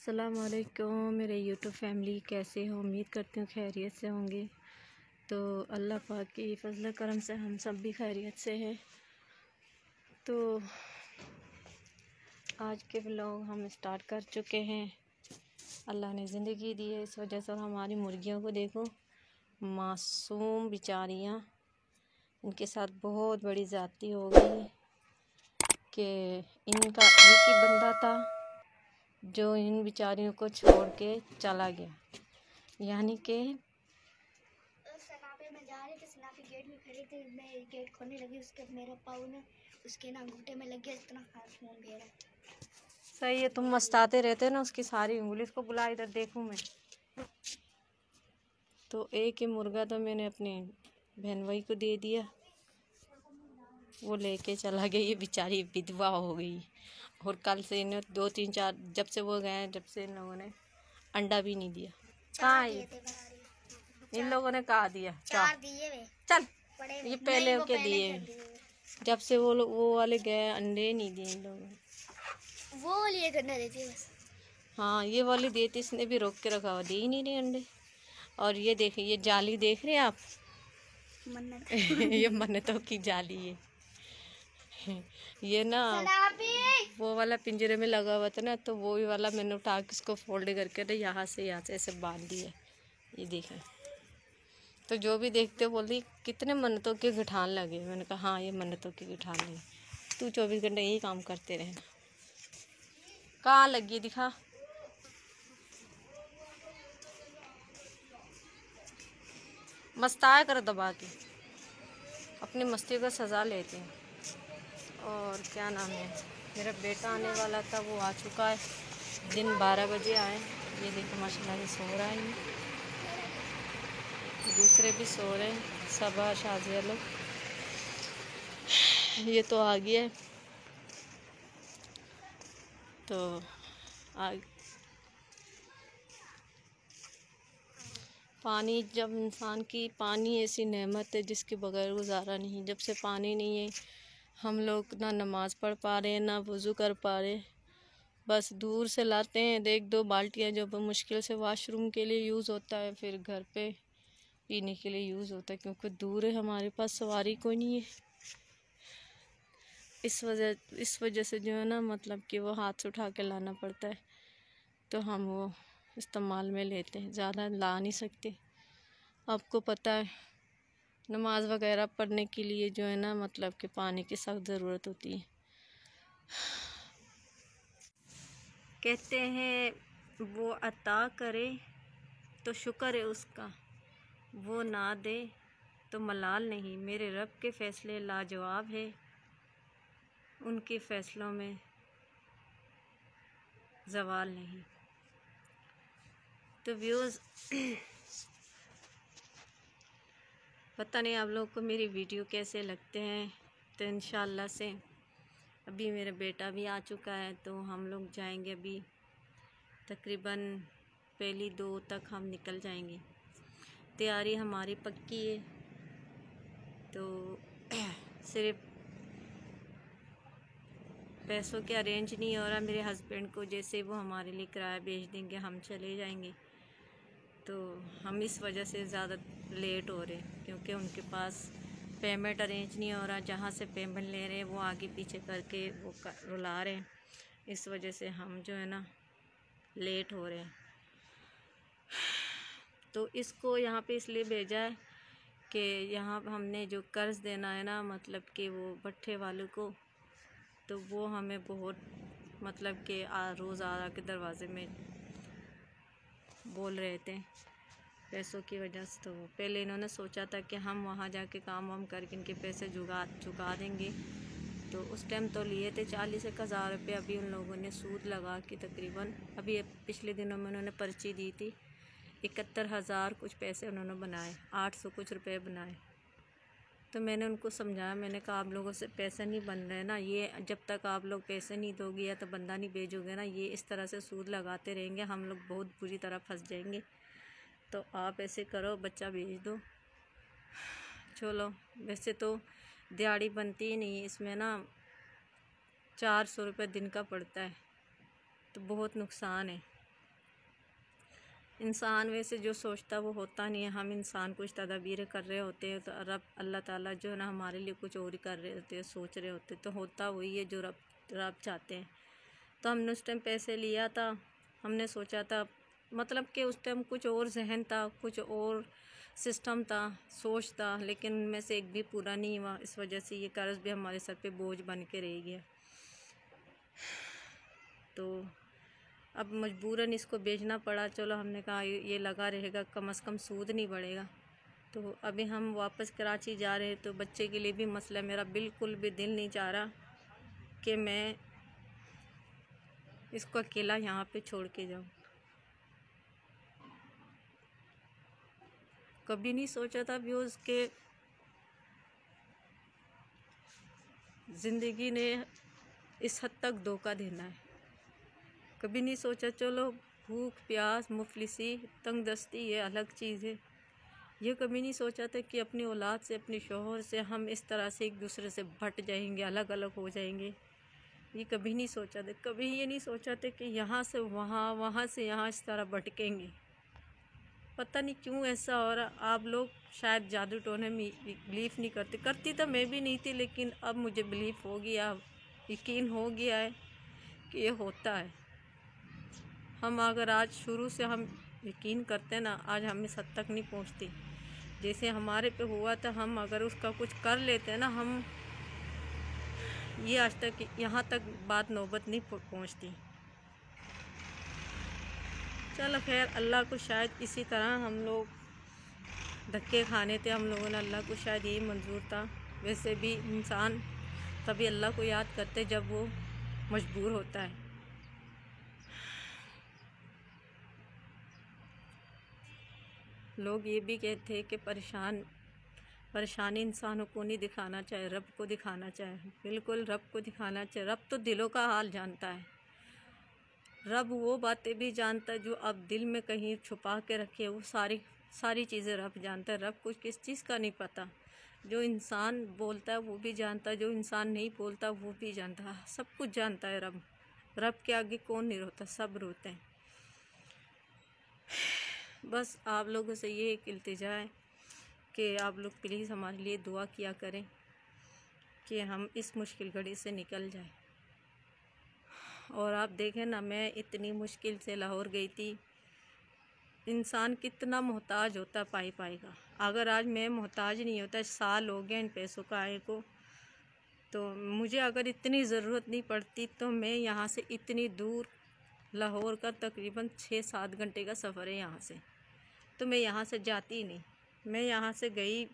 अस्सलामुअलैकुम मेरे YouTube family, कैसे हो? उम्मीद करती हूँ खैरियत से होंगे। तो अल्लाह पाक की फजल करम से हम सब भी खैरियत से हैं। तो आज के व्लॉग हम स्टार्ट कर चुके हैं। अल्लाह ने ज़िंदगी दी है इस वजह से। और हमारी मुर्गियों को देखो, मासूम बेचारियाँ, इनके साथ बहुत बड़ी ज़्यादती हो गई कि इनका एक ही बंदा था जो इन बेचारियों को छोड़ के चला गया। यानी कि सनापे में जा रहे थे, सनापे गेट में खड़ी थी, मैं गेट खोलने लगी, उसके मेरा पाँव ना उसके ना घुटने में लग गया, इतना खास हो गया। सही है, तुम मस्ताते रहते ना उसकी सारी उंगली। इसको बुला, इधर देखूं मैं। तो एक ही मुर्गा तो मैंने अपने बहन भाई को दे दिया, वो लेके चला गया। ये बेचारी विधवा हो गई। और कल से इन्हें 2-3-4 जब से वो गए, जब से इन लोगों ने अंडा भी नहीं दिया। कहाँ है इन लोगों ने? कहा दिया? 4 दिए वे। चल, ये पहले के दिए। जब से वो वाले गए, अंडे नहीं दिए इन लोगों ने। वो लिए करना देती है बस। हाँ, ये वाली देती, इसने भी रोक के रखा हुआ, दे ही नहीं रहे अंडे। और ये देखिए, ये जाली देख रहे हैं आप? मन्नत ये मन्नतों की जाली है। ये ना वो वाला पिंजरे में लगा हुआ था ना, तो वो वाला मैंने उठा के इसको फोल्ड करके ना यहाँ से ऐसे बांध दिया। ये देखें, तो जो भी देखते बोलती कितने मन्नतों के गिठान लगे। मैंने कहा हाँ, ये मन्नतों के गिठान लगे। तू 24 घंटे यही काम करते रहे। कहाँ लगी दिखा। मस्ताया कर दबा के, अपनी मस्ती को सजा लेते हैं। और क्या नाम है, मेरा बेटा आने वाला था, वो आ चुका है। दिन 12 बजे आए। ये देखो माशाल्लाह से सो रहा है। ये दूसरे भी सो रहे हैं, सबा शाजिया लोग। ये तो आ गया है। तो पानी, जब इंसान की, पानी ऐसी नेमत है जिसके बगैर गुजारा नहीं। जब से पानी नहीं है, हम लोग ना नमाज़ पढ़ पा रहे हैं, ना वज़ू कर पा रहे। बस दूर से लाते हैं 1-2 बाल्टियाँ, जो मुश्किल से वॉशरूम के लिए यूज़ होता है, फिर घर पे पीने के लिए यूज़ होता है, क्योंकि दूर है, हमारे पास सवारी कोई नहीं है। इस वजह से जो है ना, मतलब कि वो हाथ से उठा के लाना पड़ता है। तो हम वो इस्तेमाल में लेते हैं, ज़्यादा ला नहीं सकते। आपको पता है, नमाज़ वगैरह पढ़ने के लिए जो है ना, मतलब कि पानी की सख्त ज़रूरत होती है। कहते हैं वो अता करे तो शुक्र है उसका, वो ना दे तो मलाल नहीं। मेरे रब के फ़ैसले लाजवाब है, उनके फ़ैसलों में ज़वाल नहीं। तो व्यूज़, पता नहीं आप लोगों को मेरी वीडियो कैसे लगते हैं। तो इंशाल्लाह से अभी मेरा बेटा भी आ चुका है, तो हम लोग जाएंगे। अभी तकरीबन 1-2 तक हम निकल जाएंगे। तैयारी हमारी पक्की है। तो सिर्फ पैसों के अरेंज नहीं हो रहा मेरे हस्बैंड को, जैसे वो हमारे लिए किराया भेज देंगे हम चले जाएंगे। तो हम इस वजह से ज़्यादा लेट हो रहे, क्योंकि उनके पास पेमेंट अरेंज नहीं हो रहा। जहाँ से पेमेंट ले रहे हैं वो आगे पीछे करके वो रुला रहे हैं। इस वजह से हम जो है ना लेट हो रहे हैं। तो इसको यहाँ पे इसलिए भेजा है कि यहाँ हमने जो कर्ज़ देना है ना, मतलब कि वो भट्ठे वालों को, तो वो हमें बहुत, मतलब कि रोज़ आ के दरवाज़े में बोल रहे थे पैसों की वजह से। तो पहले इन्होंने सोचा था कि हम वहाँ जाके काम वाम करके इनके पैसे चुका देंगे। तो उस टाइम तो लिए थे 40,000 रुपये। अभी उन लोगों ने सूद लगा के तकरीबन, अभी पिछले दिनों में उन्होंने पर्ची दी थी, 71,000 कुछ पैसे उन्होंने बनाए, 800 कुछ रुपए बनाए। तो मैंने उनको समझाया, मैंने कहा आप लोगों से पैसे नहीं बन रहे ना, ये जब तक आप लोग पैसे नहीं दोगे या तो बंदा नहीं भेजोगे ना, ये इस तरह से सूद लगाते रहेंगे, हम लोग बहुत बुरी तरह फंस जाएंगे। तो आप ऐसे करो, बच्चा भेज दो। चलो, वैसे तो दिहाड़ी बनती ही नहीं, इसमें ना 400 रुपये दिन का पड़ता है, तो बहुत नुकसान है। इंसान वैसे जो सोचता वो होता नहीं है। हम इंसान कुछ तदबीरें कर रहे होते हैं तो रब अल्लाह ताला जो है ना हमारे लिए कुछ और ही कर रहे होते हैं, सोच रहे होते, तो होता वही है जो रब चाहते हैं। तो हमने उस टाइम पैसे लिया था, हमने सोचा था, मतलब कि उस टाइम कुछ और जहन था, कुछ और सिस्टम था, सोच था, लेकिन उनमें से एक भी पूरा नहीं हुआ। इस वजह से ये कर्ज़ भी हमारे सर पे बोझ बन के रह गया। तो अब मजबूरन इसको बेचना पड़ा। चलो हमने कहा ये लगा रहेगा, कम से कम सूद नहीं बढ़ेगा। तो अभी हम वापस कराची जा रहे हैं, तो बच्चे के लिए भी मसला, मेरा बिल्कुल भी दिल नहीं चाह रहा कि मैं इसको अकेला यहाँ पे छोड़ के जाऊँ। कभी नहीं सोचा था भी उसके ज़िंदगी ने इस हद तक धोखा देना है। कभी नहीं सोचा, चलो भूख प्यास मुफलिसी तंगदस्ती ये अलग चीज़ है। ये कभी नहीं सोचा था कि अपनी औलाद से, अपने शौहर से हम इस तरह से एक दूसरे से भट जाएंगे, अलग अलग हो जाएंगे। ये कभी नहीं सोचा था। कभी ये नहीं सोचा था कि यहाँ से वहाँ, वहाँ से यहाँ इस तरह भटकेंगे। पता नहीं क्यों ऐसा हो रहा। आप लोग शायद जादू टोने में बिलीव नहीं करते, करती तो मैं भी नहीं थी, लेकिन अब मुझे बिलीव हो गया, यकीन हो गया है कि ये होता है। हम अगर आज शुरू से हम यकीन करते ना, आज हम इस हद तक नहीं पहुँचती। जैसे हमारे पे हुआ था, हम अगर उसका कुछ कर लेते ना, हम ये आज तक यहाँ तक बात नौबत नहीं पहुँचती। चलो खैर, अल्लाह को शायद इसी तरह हम लोग धक्के खाने थे हम लोगों ने, अल्लाह को शायद यही मंजूर था। वैसे भी इंसान तभी अल्लाह को याद करते जब वो मजबूर होता है। लोग ये भी कहते हैं कि परेशानी इंसानों को नहीं दिखाना चाहिए, रब को दिखाना चाहिए। बिल्कुल रब को दिखाना चाहिए। रब तो दिलों का हाल जानता है। रब वो बातें भी जानता है जो अब दिल में कहीं छुपा के रखे, वो सारी चीज़ें रब जानता है। रब को किस चीज़ का नहीं पता। जो इंसान बोलता है वो भी जानता है, जो इंसान नहीं बोलता वो भी जानता है, सब कुछ जानता है रब। रब के आगे कौन नहीं रोता, सब रोते हैं। बस आप लोगों से ये एक इल्तिजा है कि आप लोग प्लीज़ हमारे लिए दुआ किया करें कि हम इस मुश्किल घड़ी से निकल जाएं। और आप देखें ना, मैं इतनी मुश्किल से लाहौर गई थी। इंसान कितना मोहताज होता पाई का। अगर आज मैं मोहताज नहीं होता, साल हो गया इन पैसों का आए को, तो मुझे अगर इतनी ज़रूरत नहीं पड़ती तो मैं यहाँ से इतनी दूर, लाहौर का तकरीबन 6-7 घंटे का सफ़र है यहाँ से, तो मैं यहाँ से जाती ही नहीं। मैं यहाँ से गई,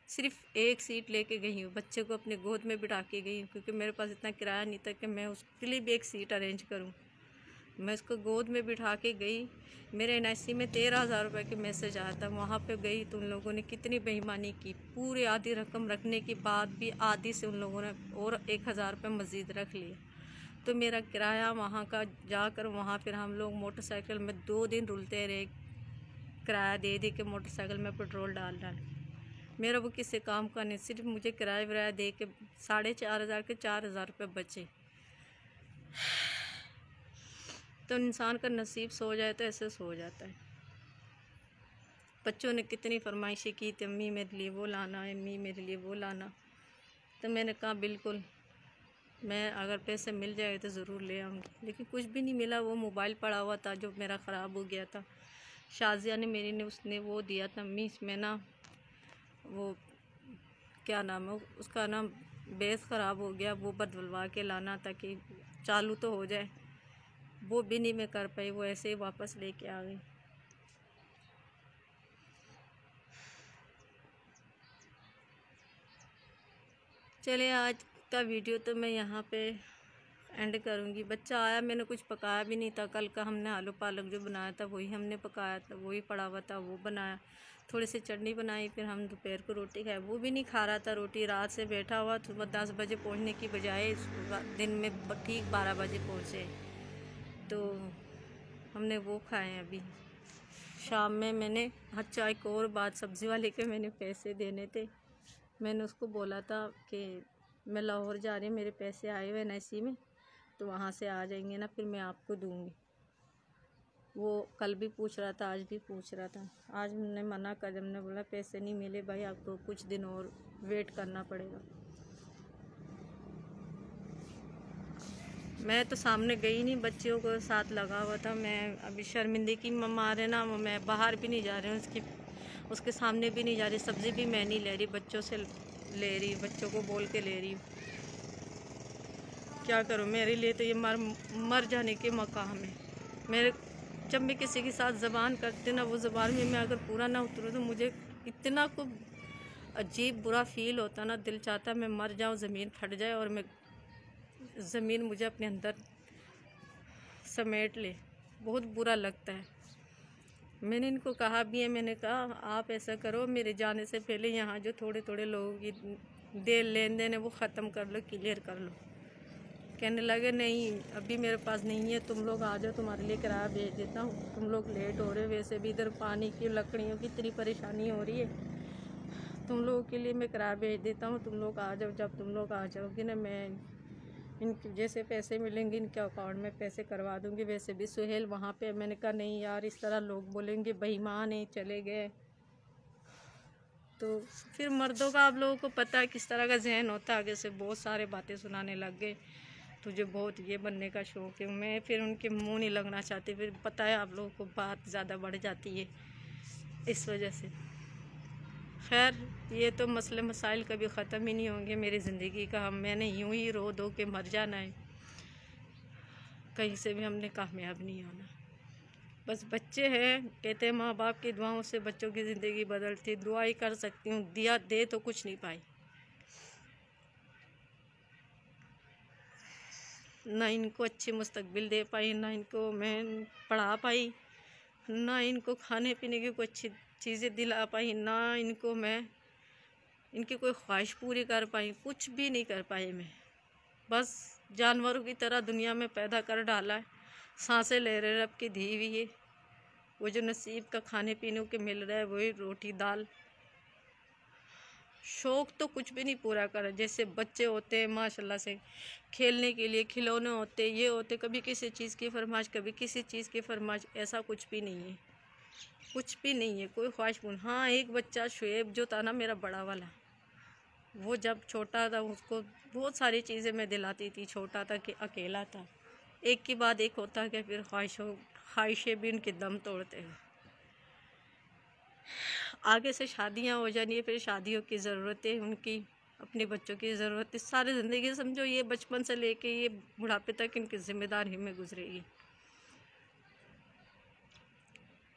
सिर्फ एक सीट लेके गई हूँ, बच्चे को अपने गोद में बिठा के गई हूँ, क्योंकि मेरे पास इतना किराया नहीं था कि मैं उसके लिए भी एक सीट अरेंज करूँ। मैं उसको गोद में बिठा के गई। मेरे NIC में 13,000 रुपये के मैसेज आया था। वहाँ पे गई तो उन लोगों ने कितनी बेईमानी की। पूरी आधी रकम रखने के बाद भी आधी से उन लोगों ने और 1,000 रुपये मज़ीद रख लिए। तो मेरा किराया वहाँ का जाकर, वहाँ फिर हम लोग मोटरसाइकिल में 2 दिन रुलते रहे, किराया दे के मोटरसाइकिल में पेट्रोल डाल। मेरा वो किसी काम का नहीं, सिर्फ मुझे किराया विराया दे के 4,500 के 4,000 रुपये बचे। तो इंसान का नसीब सो जाए तो ऐसे सो जाता है। बच्चों ने कितनी फरमाइशें की थी, अम्मी मेरे लिए वो लाना, अम्मी मेरे लिए वो लाना। तो मैंने कहा बिल्कुल, मैं अगर पैसे मिल जाए तो ज़रूर ले आऊँगी। लेकिन कुछ भी नहीं मिला। वो मोबाइल पड़ा हुआ था जो मेरा ख़राब हो गया था। शाजिया ने मेरी ने उसने वो दिया था, अम्मी इसमें ना वो क्या नाम है उसका, नाम बेस ख़राब हो गया, वो बदलवा के लाना ताकि चालू तो हो जाए। वो भी नहीं मैं कर पाई, वो ऐसे ही वापस लेके आ गई। चलिए, आज का वीडियो तो मैं यहाँ पे एंड करूँगी। बच्चा आया, मैंने कुछ पकाया भी नहीं था। कल का हमने आलू पालक जो बनाया था वही हमने पकाया था, वही पड़ा हुआ था, वो बनाया। थोड़ी सी चटनी बनाई, फिर हम दोपहर को रोटी खाए। वो भी नहीं खा रहा था रोटी, रात से बैठा हुआ। सुबह 10 बजे पहुँचने की बजाय दिन में ठीक 12 बजे पहुँचे, तो हमने वो खाए। अभी शाम में मैंने अच्छा एक और बात, सब्ज़ी वाले के मैंने पैसे देने थे। मैंने उसको बोला था कि मैं लाहौर जा रही हूँ, मेरे पैसे आए हुए NIC में, तो वहाँ से आ जाएंगे ना, फिर मैं आपको दूँगी। वो कल भी पूछ रहा था, आज भी पूछ रहा था। आज हमने मना कर, हमने बोला पैसे नहीं मिले भाई, आपको कुछ दिन और वेट करना पड़ेगा। मैं तो सामने गई नहीं, बच्चियों को साथ लगा हुआ था। मैं अभी शर्मिंदगी में मारे ना, मैं बाहर भी नहीं जा रही हूँ, उसके सामने भी नहीं जा रही। सब्ज़ी भी मैं नहीं ले रही, बच्चों से ले रही, बच्चों को बोल के ले रही हूँ। क्या करूँ, मेरे लिए तो ये मर जाने के मकाम है। मेरे जब मैं किसी के साथ ज़बान करती ना, वो ज़बान में मैं अगर पूरा ना उतरूँ तो मुझे इतना को अजीब बुरा फील होता ना, दिल चाहता मैं मर जाऊँ, ज़मीन फट जाए और मैं ज़मीन मुझे अपने अंदर समेट ले। बहुत बुरा लगता है। मैंने इनको कहा भी है, मैंने कहा आप ऐसा करो, मेरे जाने से पहले यहाँ जो थोड़े थोड़े लोगों की देन लेन देन है वो ख़त्म कर लो, क्लियर कर लो। कहने लगे नहीं अभी मेरे पास नहीं है, तुम लोग आ जाओ, तुम्हारे लिए किराया भेज देता हूँ, तुम लोग लेट हो रहे हो, वैसे भी इधर पानी की लकड़ियों की इतनी परेशानी हो रही है, तुम लोगों के लिए मैं किराया भेज देता हूँ, तुम लोग आ जाओ। जब तुम लोग आ जाओगे ना, मैं इनके जैसे पैसे मिलेंगे इनके अकाउंट में पैसे करवा दूँगी। वैसे भी सुहेल वहाँ पे, मैंने कहा नहीं यार, इस तरह लोग बोलेंगे बेईमान है, चले गए। तो फिर मर्दों का आप लोगों को पता है किस तरह का जहन होता है, आगे से बहुत सारे बातें सुनाने लग गए, तुझे बहुत ये बनने का शौक़ है। मैं फिर उनके मुंह नहीं लगना चाहती, फिर पता है आप लोगों को बात ज़्यादा बढ़ जाती है इस वजह से। खैर ये तो मसले मसाइल कभी ख़त्म ही नहीं होंगे मेरी ज़िंदगी का। मैंने यूं ही रो धो के मर जाना है, कहीं से भी हमने कामयाब नहीं होना। बस बच्चे हैं, कहते हैं माँ बाप की दुआओं से बच्चों की ज़िंदगी बदलती। दुआ ही कर सकती हूँ, दिया दे तो कुछ नहीं पाई। ना इनको अच्छी मुस्तकबिल दे पाई, ना इनको मैं पढ़ा पाई, ना इनको खाने पीने की कोई अच्छी चीज़ें दिला पाई, ना इनको मैं इनकी कोई ख्वाहिश पूरी कर पाई, कुछ भी नहीं कर पाई मैं। बस जानवरों की तरह दुनिया में पैदा कर डाला है, सांसें ले रहे रब की दी हुई है। वो जो नसीब का खाने पीने के मिल रहा है वही रोटी दाल। शौक़ तो कुछ भी नहीं पूरा करा। जैसे बच्चे होते हैं माशाल्लाह से खेलने के लिए खिलौने होते, ये होते, कभी किसी चीज़ की फरमाइश, कभी किसी चीज़ की फरमाइश, ऐसा कुछ भी नहीं है, कुछ भी नहीं है, कोई ख्वाहिश पूरी। हाँ एक बच्चा शुएब जो था ना मेरा बड़ा वाला, वो जब छोटा था उसको बहुत सारी चीज़ें मैं दिलाती थी, छोटा था कि अकेला था। एक के बाद एक होता कि फिर ख्वाहिशें भी उनके दम तोड़ते हैं। आगे से शादियां हो जानी है, फिर शादियों की ज़रूरतें, उनकी अपने बच्चों की ज़रूरत है। सारी ज़िंदगी समझो ये बचपन से लेके ये बुढ़ापे तक इनकी ज़िम्मेदारी में गुजरेगी।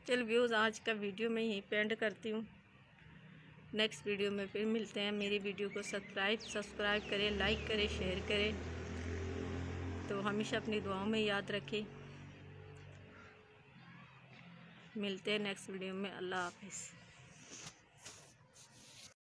चल व्यूज़, आज का वीडियो मैं यहीं पे एंड करती हूँ। नेक्स्ट वीडियो में फिर मिलते हैं। मेरी वीडियो को सब्सक्राइब करें, लाइक करें, शेयर करें। तो हमेशा अपनी दुआओं में याद रखें। मिलते हैं नेक्स्ट वीडियो में। अल्लाह हाफिज़।